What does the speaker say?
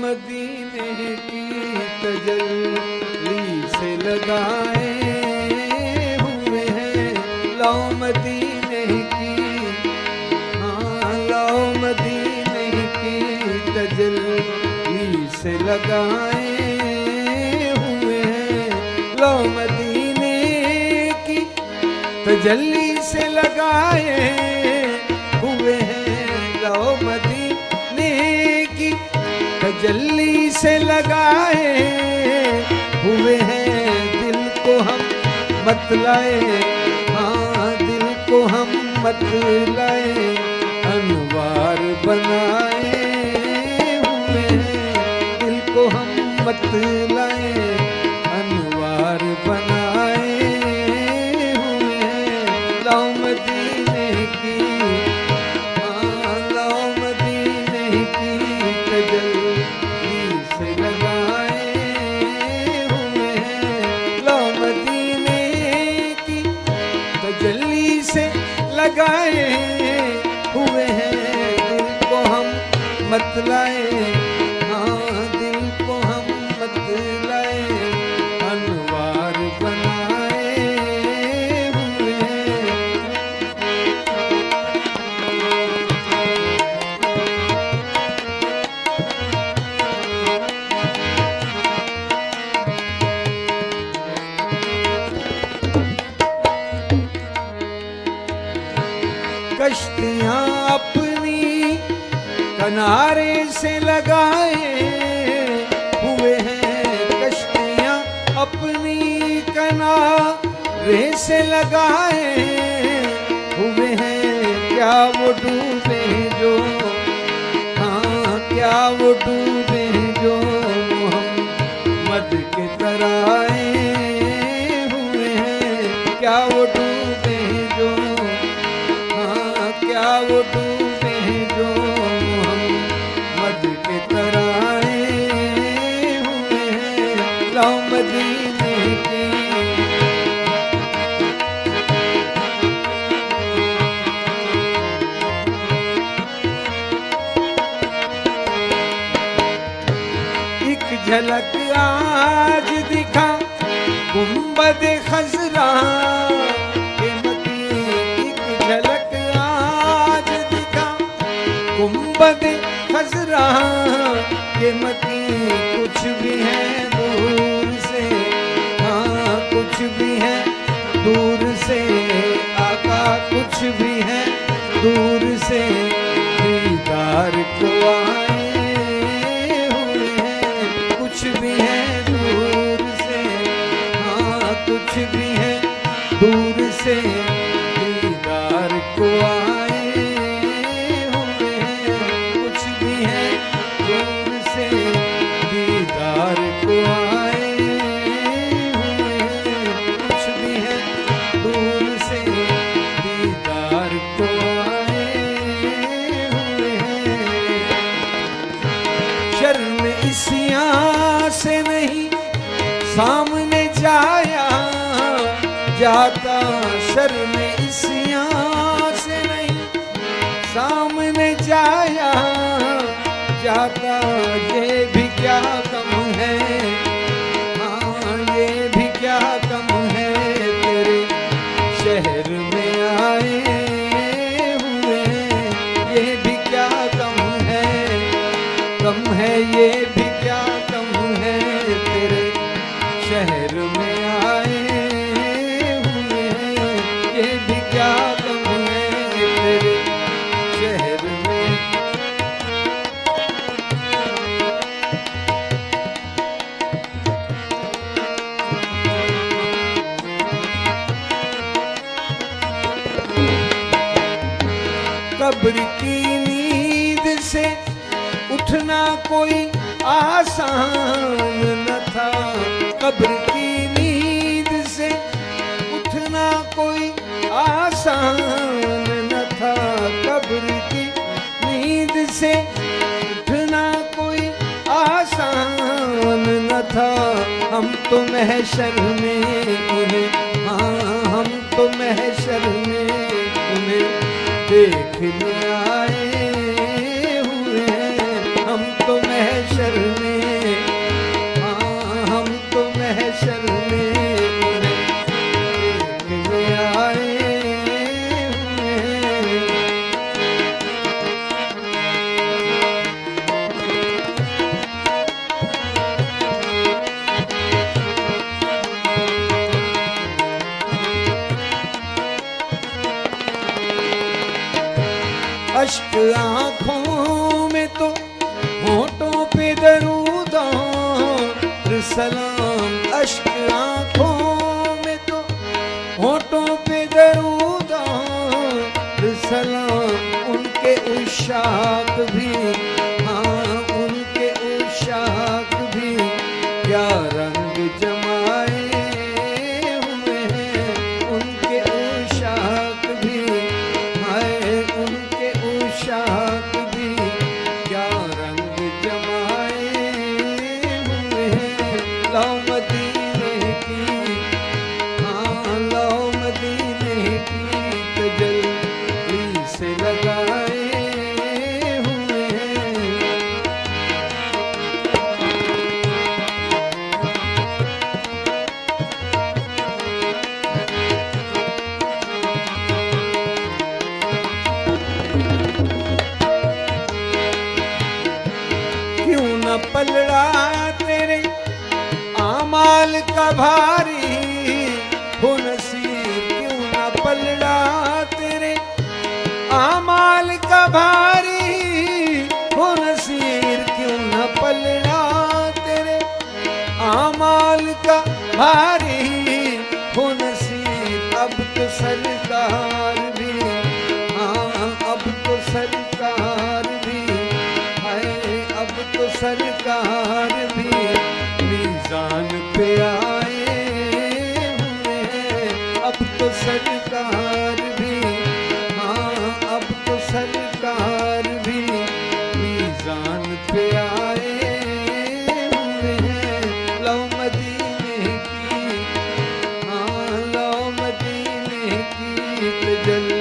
मदीने की तजल्ली से लगाए हुए हैं। लो मदीने की, हाँ लो मदीने की तजल्ली से लगाए हुए हैं। लो मदीने की तजल्ली से लगाए हुए हैं। लो मदीने की तजल्ली से लगाए हुए हैं। दिल को हम मत लाए, हाँ दिल को हम मत लाए, अनवार बनाए हुए हैं। दिल को हम मत लाए, अनवार बनाए हुए हैं। लो मदीने की, हाँ लो मदीने की तजल्ली से लगाए हुए हैं। लो मदीने की तजल्ली से लगाए हुए हैं। दिल को हम मत लाए, हाँ दिल को हम मत लाए, अनवार बनाए हुए हैं। कश्तियाँ अपनी किनारे से लगाए हुए हैं। कश्तियाँ अपनी किनारे से लगाए हुए हैं। क्या वो डूबे जो, हाँ क्या वो डूबे जो मोहम्मद के तराए हुए हैं। क्या वो डूबे जो, क्या वो डूबे जो मोहम्मद के तराए हुए हैं। लो मदीने की, एक झलक आज दिखा गुंबद खजरा के मती। एक झलक आज दिखा गुंबद खजरा के मती। कुछ भी है दूर से, हाँ कुछ भी है दूर से, आका कुछ भी है दूर से, दीदार को आए हुए हैं। कुछ भी है दूर से, हाँ कुछ भी है दूर से, दीदार को आए हुए हैं। कुछ भी है दूर से, दीदार को आए हुए हैं। कुछ भी है दूर से, दीदार को आए हुए हैं। शर्म इसियां से नहीं सामने जाया जाता। शर्म इसियां से नहीं सामने जाया जाता। ये भी क्या कम है, हाँ ये भी क्या कम है, तेरे शहर में आए हुए हैं। ये भी क्या कम है ये भी क्या कम है, तेरे शहर में आए हुए हैं। ये भी क्या कम है, तेरे शहर में। कब्र की नींद से उठना कोई आसान न था। कब्र की नींद से उठना कोई आसान न था। कब्र की नींद से उठना कोई आसान न था। हम तो महशर में उन्हें, हाँ हम तो महशर में उन्हें देखने आए हुए हैं। हम तो महशर अश्क आंखों में तो होठों पे दरूद सलाम, अश्क आंखों में तो होठों पे दरूद सलाम। उनके उशाक भी, हाँ उनके उशाक भी क्या रंग जमाए हुए हैं। उनके उशाक भी, हाय उनके उशाक भी क्या रंग जमाए हुए हैं। लो मदीने की, हाँ लो मदीने की तजल्ली से लगाए हुए हैं। क्यों न पलड़ा तेरे आमाल का भारी हो नसीब, क्यों न पलड़ा तेरे आमाल का भारी हो नसीर। क्यों न पलड़ा तेरे आमाल का भारी हो नसीर। अब तो सरकार भी, हाँ अब तो सरकार भी, हाय अब तो सरकार भी मीज़ान पे आए हुए हैं। अब तो सरकार भी, हाँ अब तो सरकार भी मीज़ान पे आए हुए हैं। लो मदीने की, हाँ लो मदीने की तजल्ली